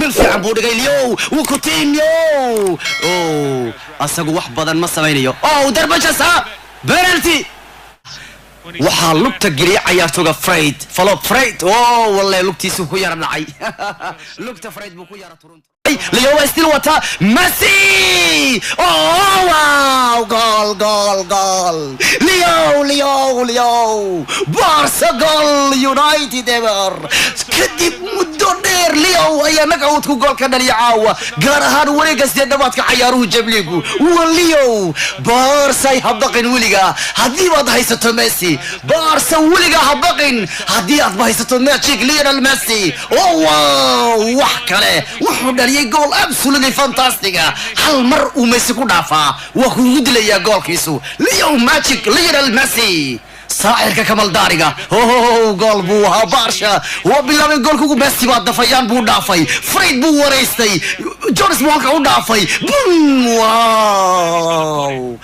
من في عبود غيليو وكوتينيو أساقو وحبضا ما سمينيو دربجة سا بنالتي waxaa lugta geliya ciyaartooyga Fred Philip Fred wallahi lugtiisu ku yara dhacay lugta Fred buu ku yara turunta Leo still wata Messi wow goal Leo Barca goal United ever kadib muddo dheer Leo ayaa nagaawad ku gool ka dhaliya caawa gaar ahaan wareegga sideedaadka ciyaaruhu Jabligu Leo Barca habaqin wiliga hadii baad haysato Messi Barca wiliga habaqin hadii aad haysato Lionel Messi wow wax kale wuxuu dhaliyay goal absolutely fantastic hal mar uu Messi ku dhaafaa waa ku gudlaya goolkiisu Lionel Messi صاحرك كمال داريغا جول بوها بارشا وبالله جول كوكو ميسي بعد دفيان بو دافاي فريد بو وريستي جونس موكا بو دافاي بوم واو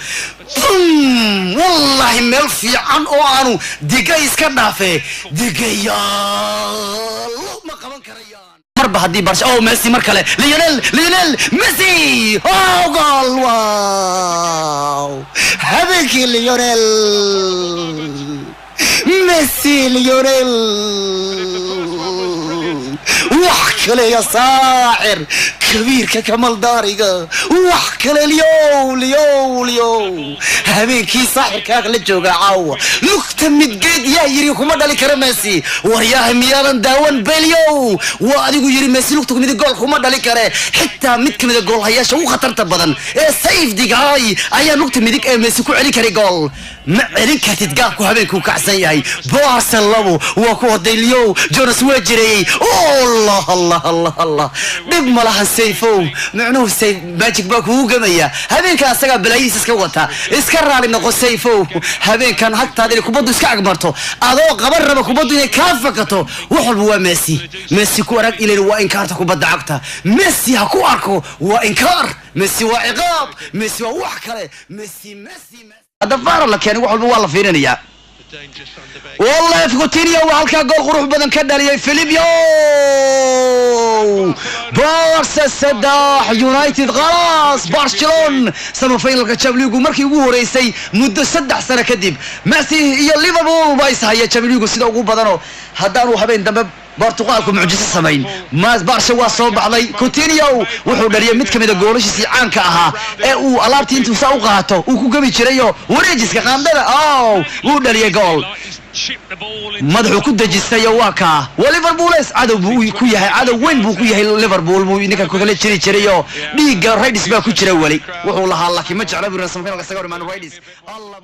بوم والله ملفي عن اوانو ديغاي اسكا دافي ديغاي ما كمان كريان مربع هدي برشا ميسي مركله ليونيل ميسي جول واو هذيك ليونيل ميسي ليونيل وحكله يا صاحر كبير كمال داريغا وحكله ليو هبينكي صاحر كاغ لا جوغا عاو لقت مدقيد يا يري كوما دالي كره ميسي ورياه ميالان داون بليو واديغو يري ميسي لقت ميد جول كوما دالي كره حتى مid kamid gool hayaasha uu khatarta badan ee safe digay ayaa lugta midig ee Messi ku celi karay gool ma celin kartid gaabku habeenku kacsan yahay Barcelona waa ku hodayliyo Jonas wajirey Allah dib malaha sayfo macnuhu sayf magic baa ku gamaya habeenka asaga balaayis iska wata iska raali noqo sayfo habeenkan hagtaada kubadu iska agmarto adoo qabar raba kubadu inay ka fakato wuxuu waa Messi ku arag ilaa waa inkaarta kubada cagta Messi ha ku arko waa inkaar Messi waa ciqaab Messi waa wax kale Messi هذا فار الله كان يقول والله فينيا والله كوتينيو وهالكا جول قروح بدن كدالي فيليبيو بارسا سداح يونايتد خلاص برشلونة سما فاينل كتشامبيونز markii ugu horeysay muddo 3 sano kadib Messi iyo Liverpool bay sahay Champions sida ugu badano hadaan uu habeen dambe Portugalku mucjiso sameyn maas Barca waa soo baxday Coutinho wuxuu dhaliyay mid kamid ah goolashiisa caanka ahaa ee uu alaabtii intuu saa u qaato uu ku gabi jiray wareejiska qaandada uu dhaliyay gool madaxu ku dajistay waa ka Liverpool cadow buu ku yahay cadow weyn buu ku yahay Liverpool buu ninka ku kala jiray dhiiga Reds baa ku jira wali wuxuu lahaa laakiin ma jecla buu Rasul Khayr ka sagar man Reds Allah